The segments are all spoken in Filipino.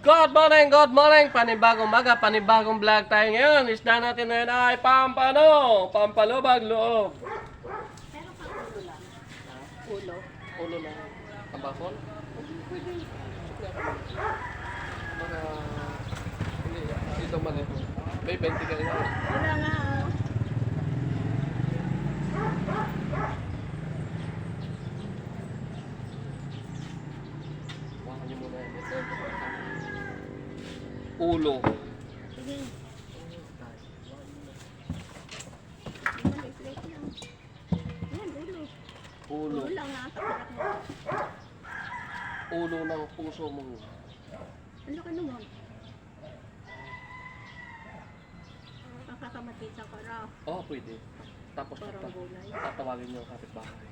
Good morning! Panibagong maga, panibagong vlog tayo ngayon. Isda natin ngayon ay pampalubag loob. Meron kang ulo lang. Ulo. Ulo lang. Tambakol? Pwede. Mga... Hindi, dito mali. May 20 ka ina. Wala nga. Baka niyo muna yan. Ulo. Sige. Maliit-liit lang. Yan, ulo. Ulo. Ulo lang nga. Kaparak mo. Ulo ng puso mo. Ang laki naman. Kakakamatisan ko raw. Oh, pwede. Tapos Parang gulay. tatawagin niyo ang kapitbahay.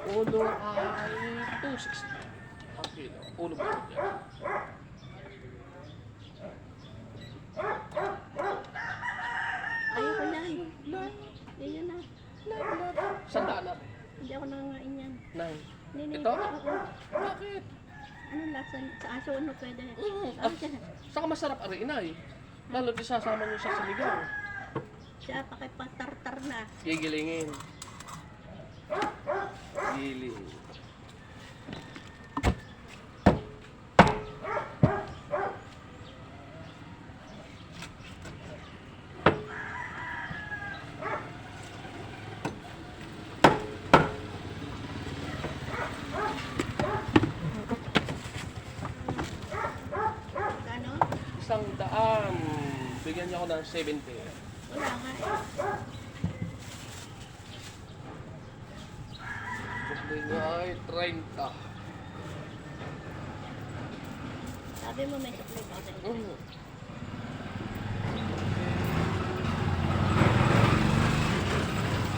Ulo ay 260. Ang kilo. Ulo ba ito? Ayoko yan. Yan na. Sandaan na. Hindi ako nangangain yan. Nine. Nini. Ito? Oo. Bakit? Ano lasa? Sa aso ano pwede? At saka masarap ari inay. Lalo di sasama niyo sa siligaw. Siya pakipatartar na. Gigilingin. Giling. Gano? 100. Bigyan niyo ako ng 70. Wala nga eh. Sukli niya ay 30. Sabi mo may supply pa kasi. Mm.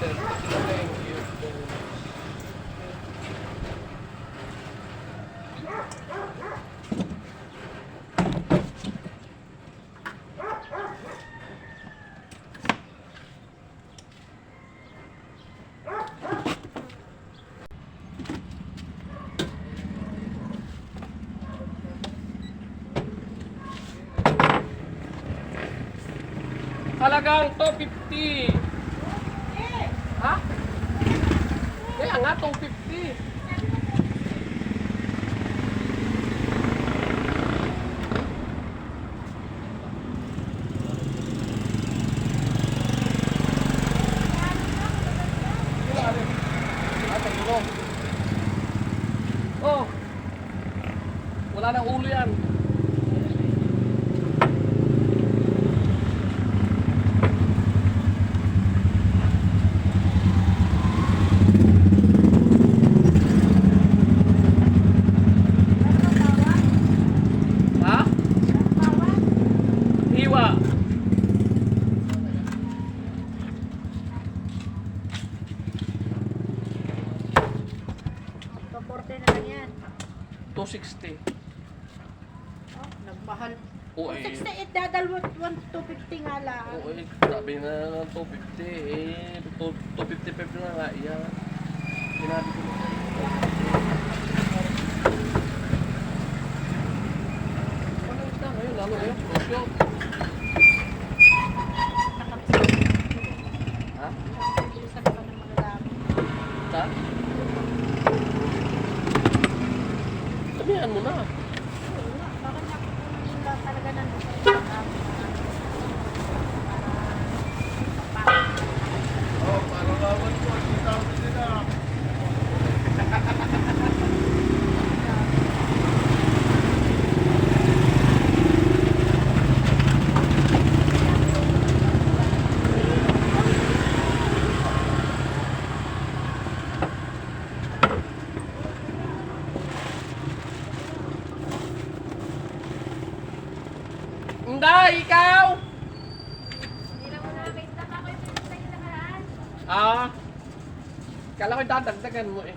Thank you. Halagang 250. Ha? Kaya nga 250. Oh. Wala nang ulo yan. Ha? Hiwa. Paporte na lang yan. 260. Oh, nagmahal. Oo eh. 68 dadal 250 nga lang. Oo eh. Sabi na ng 250. Eh, 255 na nga. Yan. Sinabi ko na. Ano isda ngayon? Lalo ngayon? Prosyo. Ha? Nakabilisan pa ng mga dami. Ha? Sabihan mo na. Oo nga, bakit nakukunin lang talaga ng Hindi, ikaw! Ah, kala ko dadagdagan mo eh.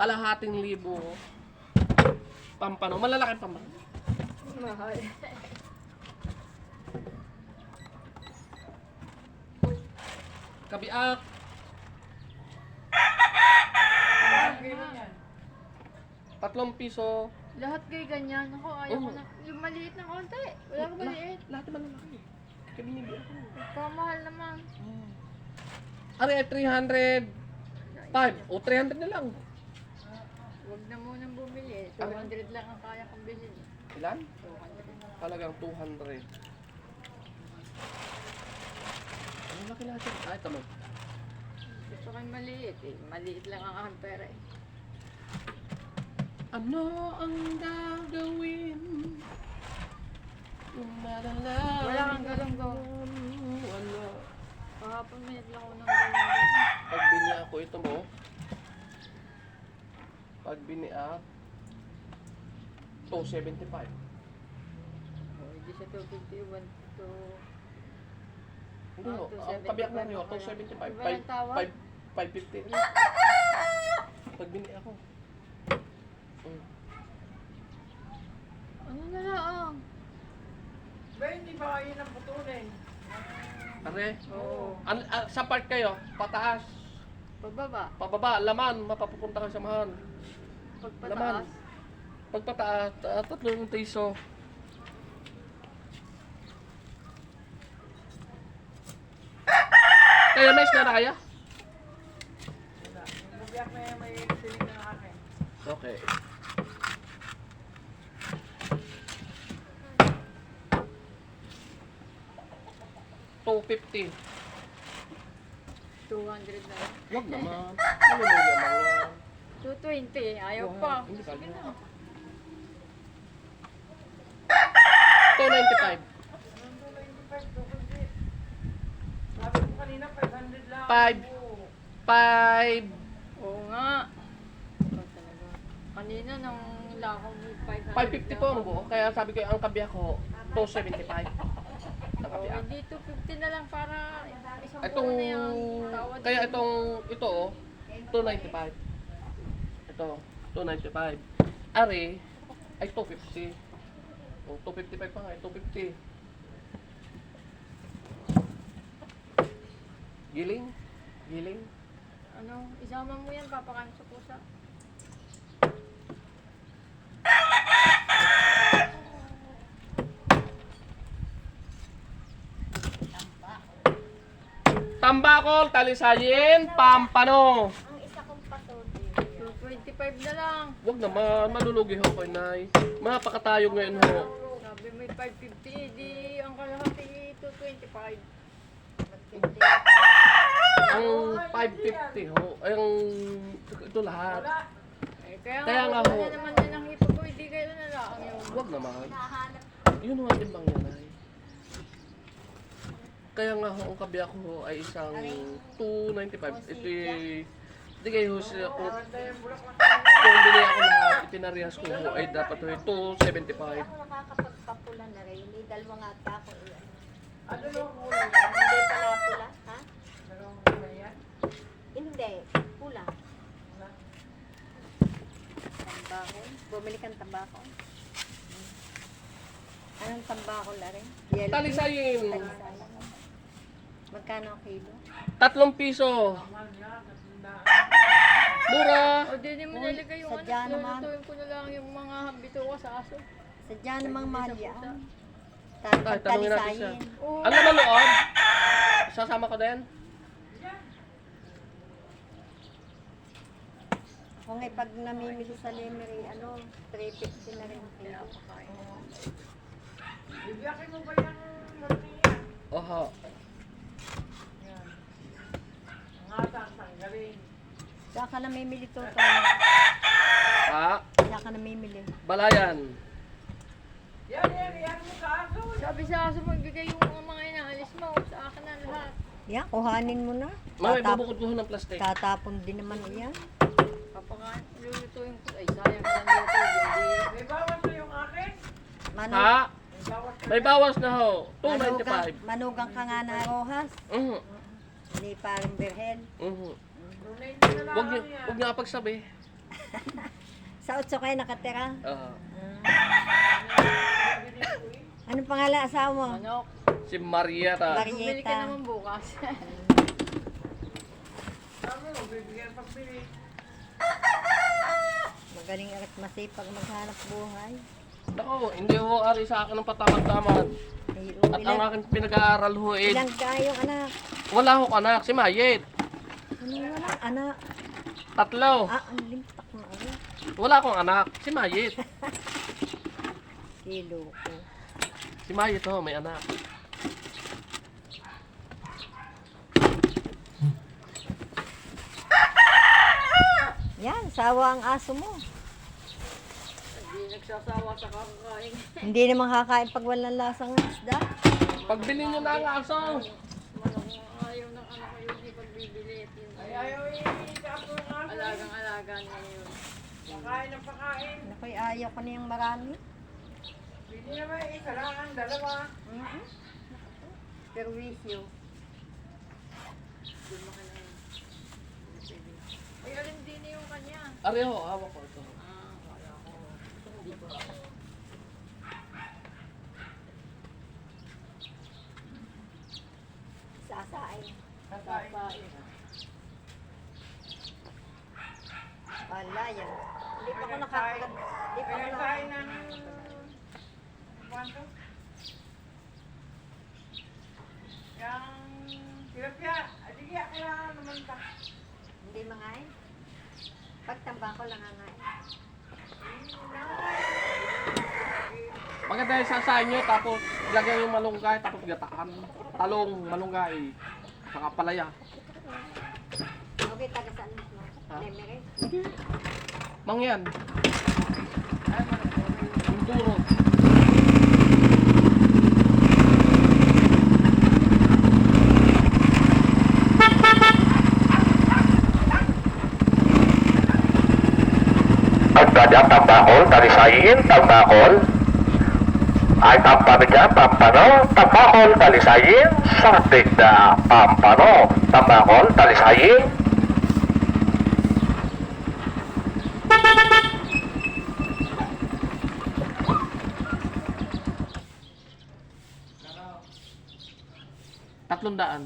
Kalahating libo. Pampano. Malalaki pampano. Mahal. Kabiak. Tatlong piso. Lahat kayo ganyan. Ako, ayaw ko Oo. na. Yung maliit na konti. Wala ko maliit. Lahat naman lalaki. Kabinibig ako. Pamahal naman. Ano ay 300? 5 o 300 na lang. Huwag na munang bumili. 200 lang ang kaya kong bilhin. Ilan? 200. Talagang 200. Ano laki natin? Ay, tama. Gusto ko yung maliit eh. Maliit lang ang aking pera eh. Ano ang gagawin? Wala kang galong go. Wala. Kahapon minute lang ako ng galong. Pag biniya ko ito mo, pag biniya, 275. Oh, hindi siya 251 to... Hindi ho, ang 275 kabiyak na rin ho, pa 275. Iba yung tawag? 550 rin. Pag biniya ko. Ano na lang? Ba, hindi ba kayo nang putulin? Are, Oo. sa part kayo, pataas, Pagbaba. pababa, laman, mapapupunta ka sa mahal. Pagpataas. Pagpataas, 3 piso. Kaya may isda na kaya? Wala. Yung lubiak na yan, may siling na akin. Okay. $250. 200 na lang. Wag naman. Ano mo naman yan? 220. Ayaw Wow, pa. hindi Sige kaya. na. 295. Anong 295 to kundi? Sabi ko kanina, 500 lang. 5. Oo. 5. Oo nga. Ikaw talaga. Kanina nang lakaw ni 500. 550 po ang buo. Kaya sabi ko ang kabiyak ko, 275. Ang Oh, kabiyak. hindi 250 na lang para isang Itong, buo na yung tawad. kaya ito oh, 295. Ito, 295. Are, ay 250. Oh, 255 pa nga, 250. Giling? Giling? Ano, isama mo yan, papakain sa pusa. Tambakol, talisayin, pampano. Ang isa kong patod. 225 na lang. Wag naman, malulugi ho kay Nay. Mapakatayo ngayon ho. Sabi may 550, di ang kalahati 225. Ang 550 ho, ay ang ito lahat. Eh, kaya Kaya nga nga, ho. wala naman din ang hipo ko, hindi kayo na lang yung... Wag naman. Nahanap. Yun ho ang timbang yan ay. Kaya nga ho, ang kabiyak ho ay isang 295. Ito hindi kayo ho sila kung bili ako lahat, ipinarehas ko ho ay dapat ho 275. Ako nakakapagpapula na rin. May dalawa nga ata ako. Ano yung kulay? Hindi pala pula. Ha? Dalawang kulay yan? Hindi. Pula. Wala. Tambakol. Bumili kang tambakol. Anong tambakol na rin? Yellow. Talisayin, Talisayin. Magkano ang kilo? 3 piso. Mahal niya, katunda. Mura. O, di mo Uy, nalagay yung sadya ano, naman. lulutuin ko na lang yung mga hambito ko sa aso. Sadya namang mahal yan. Ay, tanungin natin siya. Talisayin. Oo. Ano naman loob? Sasama ko din? Kung ay pag namimili sa Lemery, 350 na rin ang kilo. Bibiyakin mo ba yung martiya? Oho. Yan. Ang atang tanggalin. Saan ka namimili to? Ha? Saan ka namimili? Balayan. Yan mo sa aso. Sabi sa aso, magbigay yung mga inaalis mo. Sa akin na lahat. Yan, kuhanin mo na. May bubukod ko ng plastic. Tatapon din naman yan. Papakain, lulutuin ko. Ay, sayang na luto. Hindi. May bawas na yung akin. Manu Ha? May bawas na. May bawas na ho. manugang, 295. manugang ka nga na rohas. Hindi parang berhel. Donate na lang Wag niyo, yan. wag niyo kapagsabi. Sa 8 kayo nakatira. Ah, Anong pangalan asawa mo? Manok. si Marieta. Bumili ka Marieta. naman bukas. Sabi mo, bibigyan pagbili. Magaling at masipag maghanap buhay. Nako, hindi ho ari sa akin ng patamad-tamad. Ay, At ang aking pinag-aaral ho eh, ilang kayong anak? wala ho anak, si Mayet. Ano wala? Anak. 3. Ang limpak mo. Ano? Wala akong anak, si Mayet. Silo ko. Si Mayet ho, may anak. Yan, sawa ang aso mo. Hindi nagsasawa sa kakakain. Hindi naman kakain pag walang lasang isda. Pagbili nyo na ang aso. Manok, ayaw ng anak ko yung hindi pagbibili. Ay, ayaw i-tapo ng aso. Alagang-alaga niya yun. Pakain ng pakain. Nakoy, ayaw ko na yung marami. Hindi naman isa lang ang dalawa. Perwisyo. Ay, alin din yung kanya. Ari ho, hawak ko ito. Ah, wala ko. Hindi ko. Sasain. Sasain. Wala yan. Hindi pa ako nakakagat. Hindi pa ako Kaya kain ng... Kwanto? Yang... Tilapia. Adigya, kailangan naman ta. Hindi mangain. Pagtamba ko lang angain. Maganda yung sasayin nyo, tapos lagyan yung malunggay, tapos gataan. Talong, malunggay. Saka palaya. Okay, taga saan mo? Ha? Lemery? Mangyan. Yung puro. Pagdada tambakol, talisayin, tambakol. Ay tampanigan, tampano, tambakol, talisayin, saktik na pampano, tambakol, talisayin. Tatlong daan.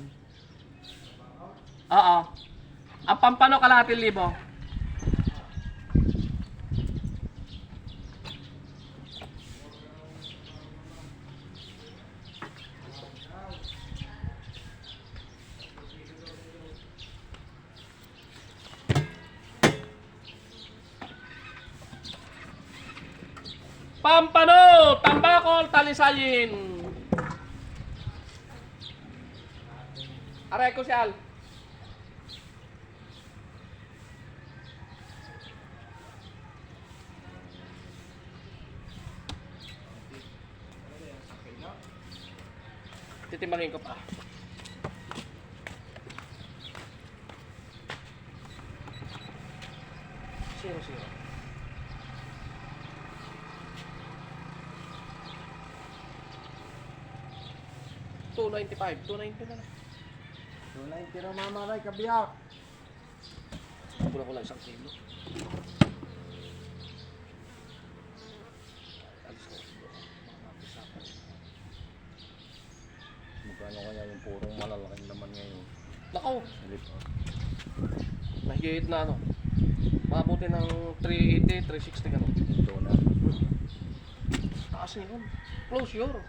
Oo. Ang pampano kalahating libo. Pampano, tambakol, talisayin. Aray ko si Al. Titimbangin ko pa. Zero. 295, 290 na lang. 290 na mamaray, kabiyak. Kulang ko lang 1 kilo. Alis ko. Magkano kaya yung purong malalaking laman ngayon? Nakaw, Ulit. nahigit na ano. Mabuti ng 380, 360 ganun. Ito na. Taas yun. Closure.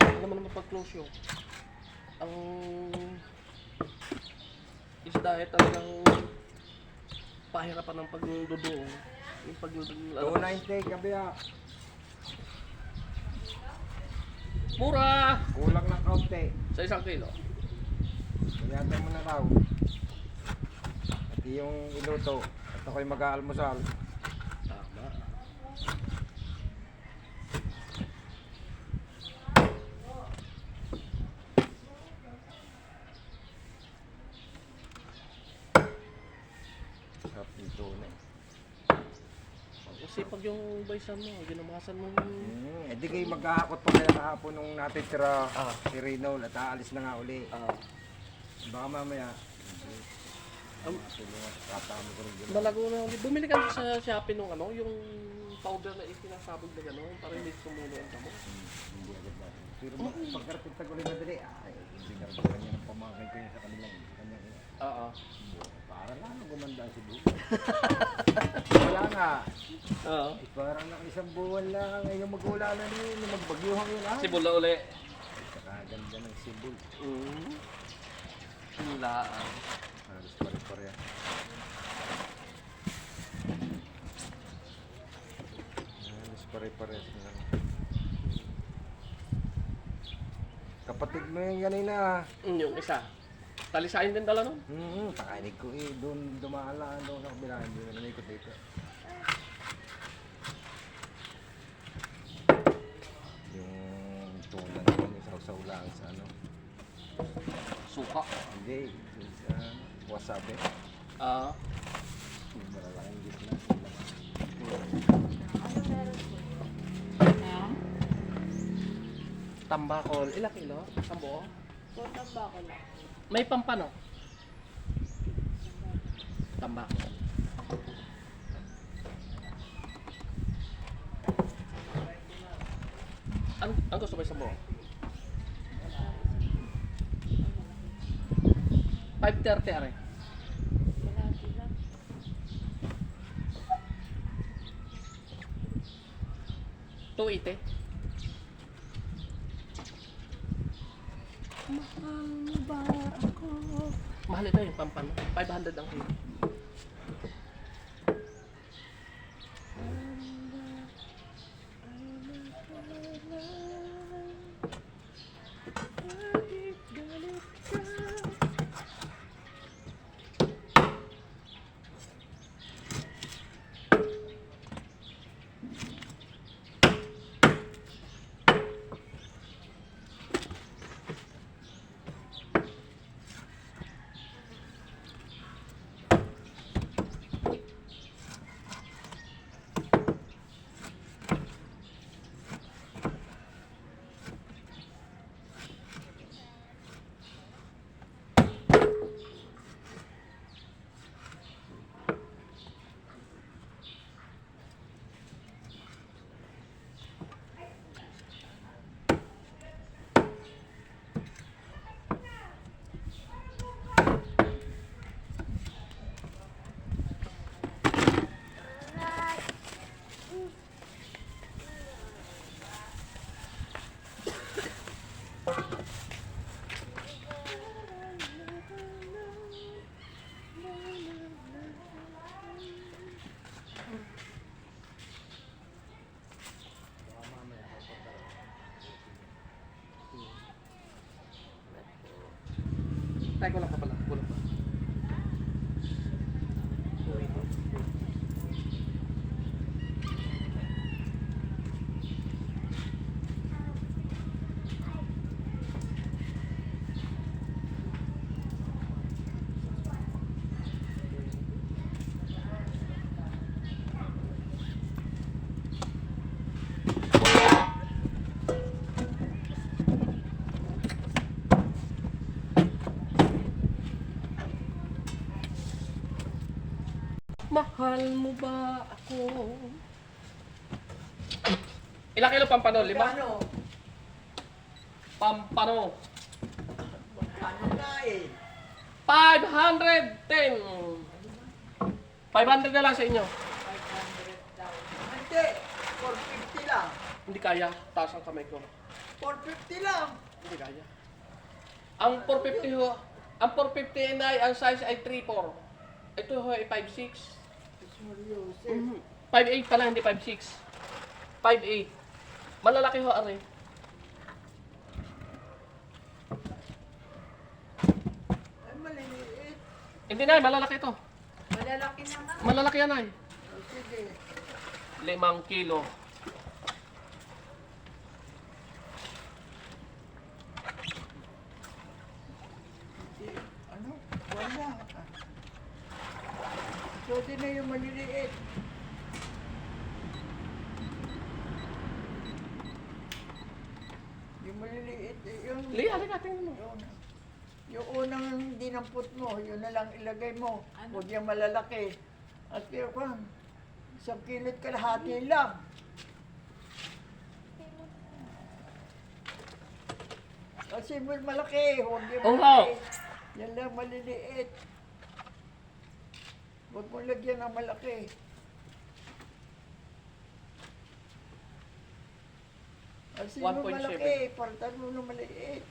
Ano naman pag closure? Ang isda ay talagang pahirapan ng pagduduong. Yung paglalabas. 290, kabiyak. Mura! Kulang ng kaunti. Sa 1 kilo. Kayatan mo na raw. At yung iluto. At ako'y mag-aalmusal. Tama. Sarap dito na. Kasi pag yung baysan mo, ginamasan mo Eh di kayo maghahakot pa kaya kahapon nung natitira Ah. si Reynold at aalis na nga uli. Baka mamaya. Am- Tatama ko rin dyan. Malago na ulit. Bumili ka sa Shopee nung ano, yung powder na isinasabog na gano'n, para hindi sumulo ang damo. Hindi agad ba? Pero pagkarating ko rin madali, hindi karagdagan niya ng pamangkin ko yun sa kanilang kanyang Oo. para lang gumanda si Buko. Wala nga. Oo. Parang naka isang buwan lang ngayong mag-ulanan yun, magbagyuhan yun ah. Sibol na uli. Kakaganda ng Cebu. Hilaan. Halos pare-pare. Halos pare-pare. Kapatid mo yung ganina. Yung isa. Talisayin din dala nun. Pakainig ko doon dumaan doon sa kabila. Hindi na naikot dito. Yung tuna naman yung sausaw lang sa ano. Suka. Hindi, sa wasabi. Ah. Yung malalaking gitna. Tambakol. Ilang kilo? Ang buo? Punta ba ako lang? May pampano. Tambakol. Ang gusto mo sa buo? 5:30 are. Malaki lang. $2.80. Mahal mo ba ako? Mahal ito yung pampano. 500 ang kilo. Tay ko lang pa pala. Kulang pa. Mahal mo ba ako? Ilang kilo pampano? 5? Pampano. Ano na eh? 510. 500 na lang sa inyo. 500 daw. Hindi, 450 lang. Hindi kaya. Taas ang kamay ko. 450 lang. Hindi kaya. Ang 450 ho, ang 450 ay, ang size ay 3-4. Ito ho ay 5'6". 5'8 pala, hindi 5'6". 5'8". Malalaki ho, are. Ay, maliliit. Hindi na, malalaki ito. Malalaki naman. Malalaki yan ay. O, sige. 5 kilo. Ano? Wala. So, di na yung maliliit. Yung maliliit, yung... Li, halika, tingnan mo. Yung unang dinampot mo, yun na lang ilagay mo. Huwag yung malalaki. At kaya kung 1 kilot kalahati lang. Kasi mas malaki, huwag yung Oo. malaki. Yan lang maliliit. Huwag mo lagyan ng malaki. Kasi mo 1.7. malaki, partan mo ng maliit.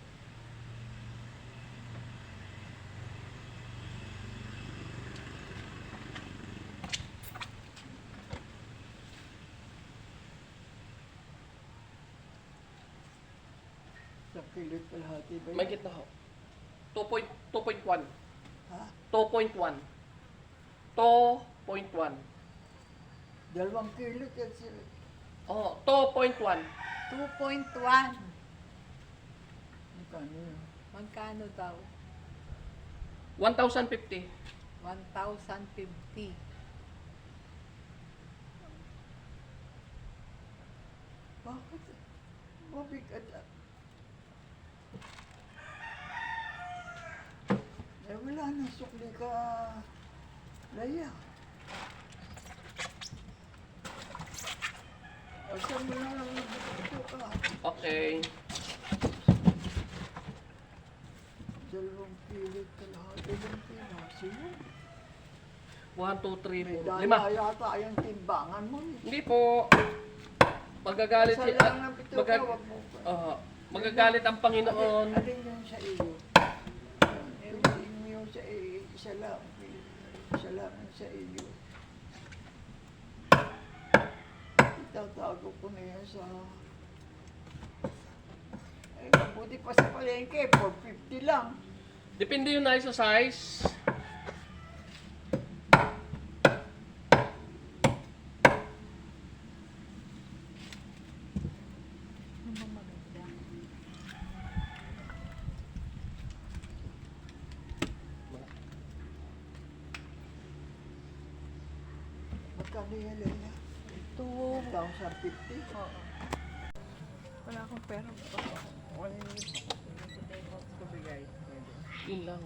Sa kilot kalahati ba yun? May gitna ho. 2.1. Ha? 2.1. 2.1. 2 kilot yan sila. Oh, 2.1. 2.1. Magkano yun? Magkano daw? 1,050. 1,050. Bakit? Mabigat lang. Eh, wala na sukli ka, Laya. Asa mo na lang nagbuto ka. Okay. 2 kilot kalahati ng pinaso yun. 1, 2, 3, May 4, 5. dala yata yung timbangan mo. Hindi po. Magagalit Isa si... lang ang pito ka, magag- wag mo pa. magagalit ang Panginoon. Alin yung sa iyo? Alin yung sa iyo? Isa lang. Isa lang ang sa iyo. Itatago ko na yan sa... Ay, mabuti pa sa palengke. 450 lang. Depende yun na sa size. Magkano yan, Leila? 2,050? Oo. Wala akong pera. Wala yung bigay. Yun lang.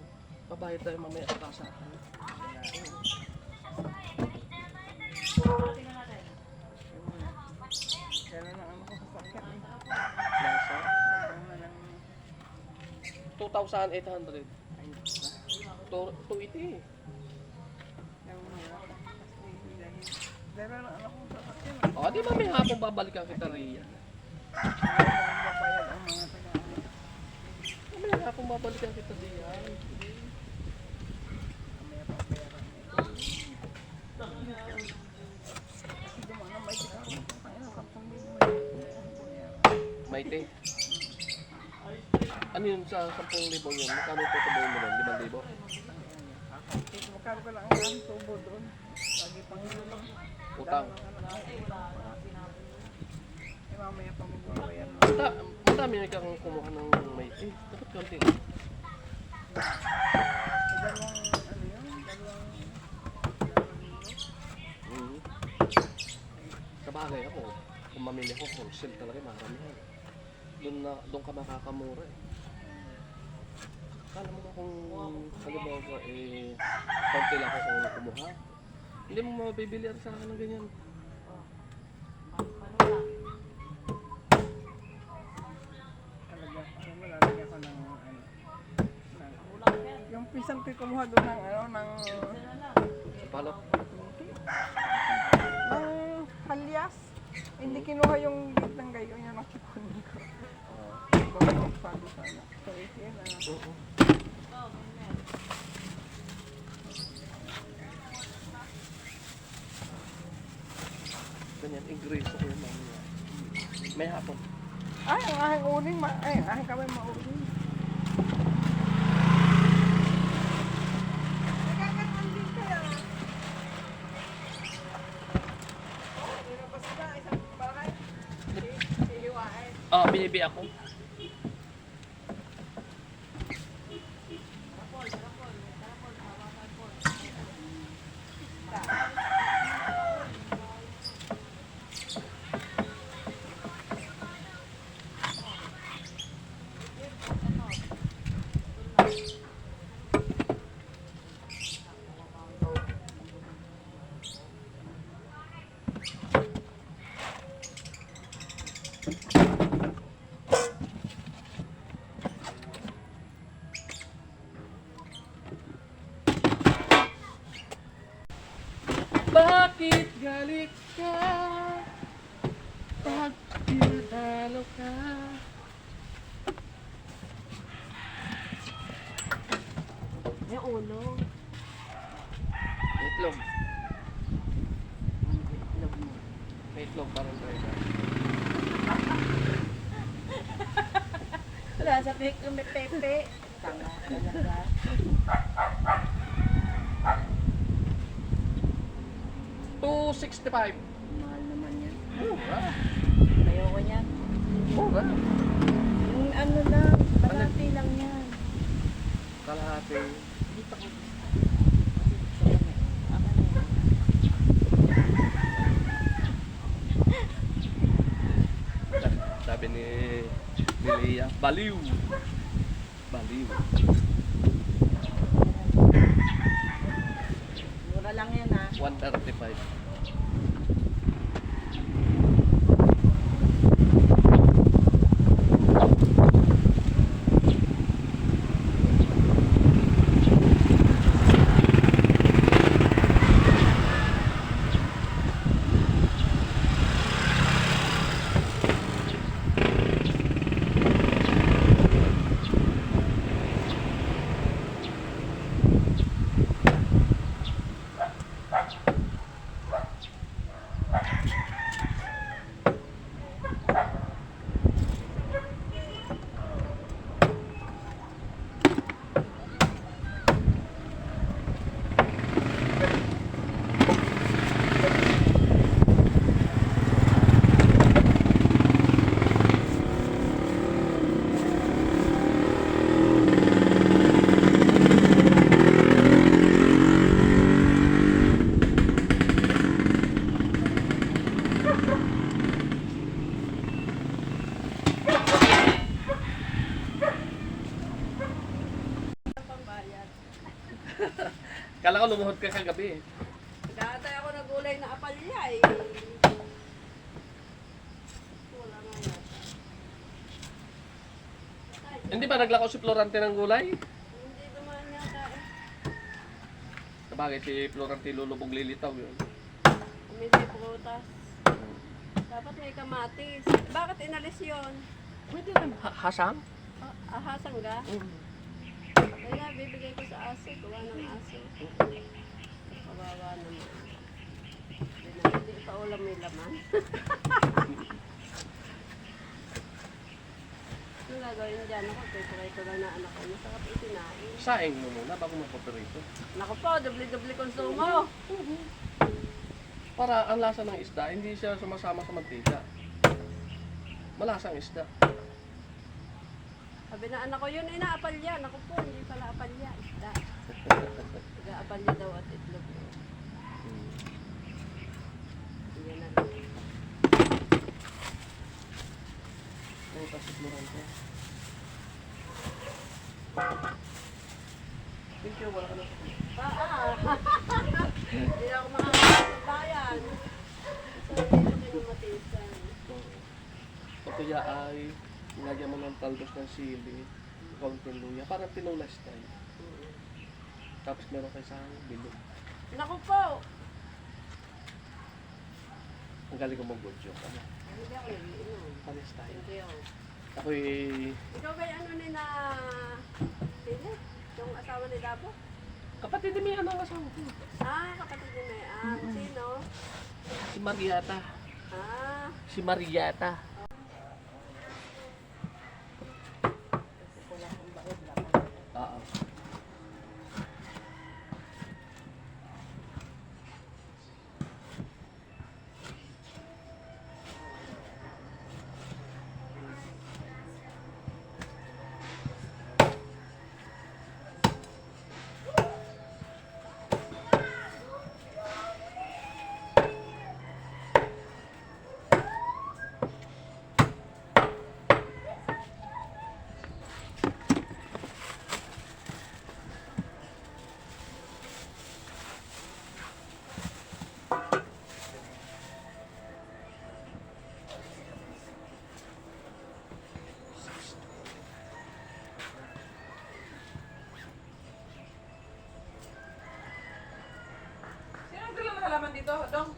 Babayad tayo mamaya sa kasa. Kaya na ano ko sa sakit. Nasa Ano lang. 2,800. 280. Meron ang anak kong sasakyan. O, di ba may hapon babalikan kita Ria? Magbabayad ang mga taga-ano. May hapon babalikan kita Ria. Mamaya pa pera. Kasi dumaan na may tikaro. Kaya 10,000 Maite. Ano yun sa 10,000 yun? Magkano tutubuhin mo nun? 5,000? Magkano ka lang ang tubo doon. Lagi pang hulong. Utang. Eh mamaya pa magbabayad mo. Madami na kang kumuha ng Maite. Dapat konti. Dalawang ano yun? Dalawang Mm. Sabagay ako. Kung mamili ako, wholesale talaga maramihan. Doon ka makakamura eh. Kala mo ba kung halimbawa konti lang ako kung kumuha. Hindi mo mabibili sa akin ng ganyan. talaga. Ano mo, lalagyan ko ng ano. Yung pisang ko kumuha doon ng ano, ng Sa palok. halyas. Hindi kinuha yung lead ng gayon yung nakipunin ko. Ah, Babalik pa doon sana. So, yun na. oo. Ganyan, ingreso ko yung mamaya. May hapon. Ay, ang aking uling, ay, ang aking kamay mauling. Nagkakaroon din kaya. Nilabas na isang bahay. Hihiwain. Binibi ako. galit ka, pag tinatalo ka. Yung ulo. Itlog. May itlog parang tayo. Wala, sabi ko may pepe. Tanga talaga. $265. Mahal naman yan. Mura. Ayoko niyan. Mura. Yung ano lang, kalahati lang yan. Kalahati. Dito ko. Sabi ni Leia, baliw. Baliw. Mura lang yan ha. 135. Kala ko lumuhod ka kagabi eh. Nagkatay ako ng gulay na apalya eh. Wala nga yan. Hindi ba naglakaw si Florante ng gulay? Hindi dumaan yata eh. Sabagay si Florante lulubog lilitaw yun. May prutas. Dapat may kamatis. Bakit inalis yun? Pwede na hasang? Ahasang ga? Kaya bibigay ko sa aso. Gawa ng aso. Kawawa naman. Hindi pa ulam may laman. Ano gagawin dyan? Ako, prito lang na anak ko. Masarap itinain. Saing mo muna bago magpaperito. Naku po, doble-doble konsumo. Para ang lasa ng isda, hindi siya sumasama sa mantika. Malasang isda. Sabi na anak ko yun, inaapalya. Naku po, hindi pala apalya. Isda. Nag-aapalya daw at itlog. Yan na lang. Ano pa si Florante? Thank you, wala ka na. Hindi ako makakasal sa bayan. So, hindi ko kinumatisan. Patuya ay nilagyan mo ng talbos ng sili, konting luya, parang tinola style. Tapos meron kayo sa bilog. Naku po! Ang galing ko mag-budyo. Ano? Hindi ako nag-iinom. Panis tayo. Hindi ako. Ako'y Ikaw ba yung ano ni na... Sino? Yung asawa ni Dabo? kapatid ni Mia ng asawa ko. Ah, kapatid ni May. Ah, sino? Si Mariata. Ah, Si Mariata. Oo. Sino ang gulo nakalaman dito, Dong?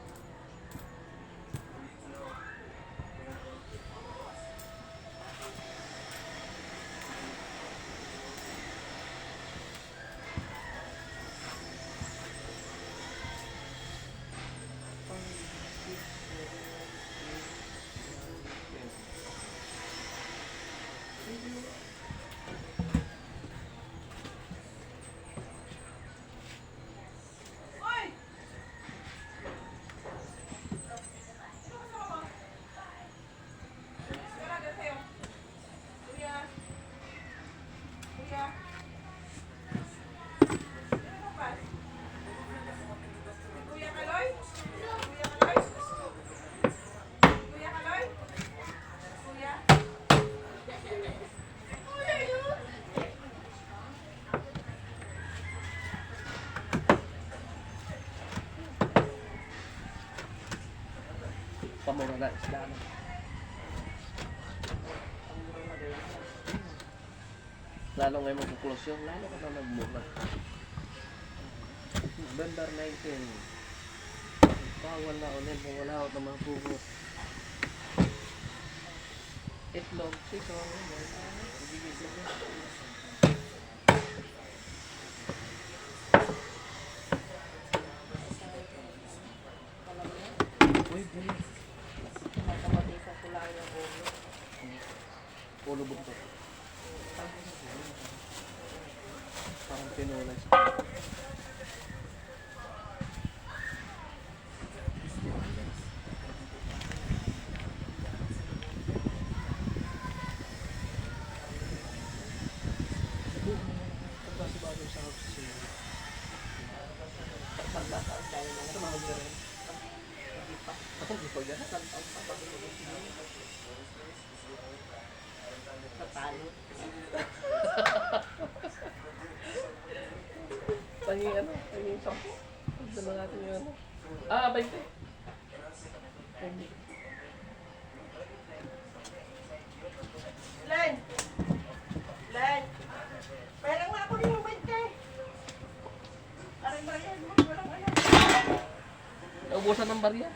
mura na isda na. Lalo ngayon magkuklose yun, lalo ka na nagmura. November 19. Bawal na ulit, wala ako na mga pugot. Itlog, sisong, bigit na yun. Uy, bilis. Makamabisa ko lang yung ulo. Ulo buntot. Parang pinulay sa Patalo. Panging ano, panging sampo. Dala natin yung ano. 20. Len! Len! Pera nga ako yung 20. Aray Marian, walang ano. Naubusan ng barya.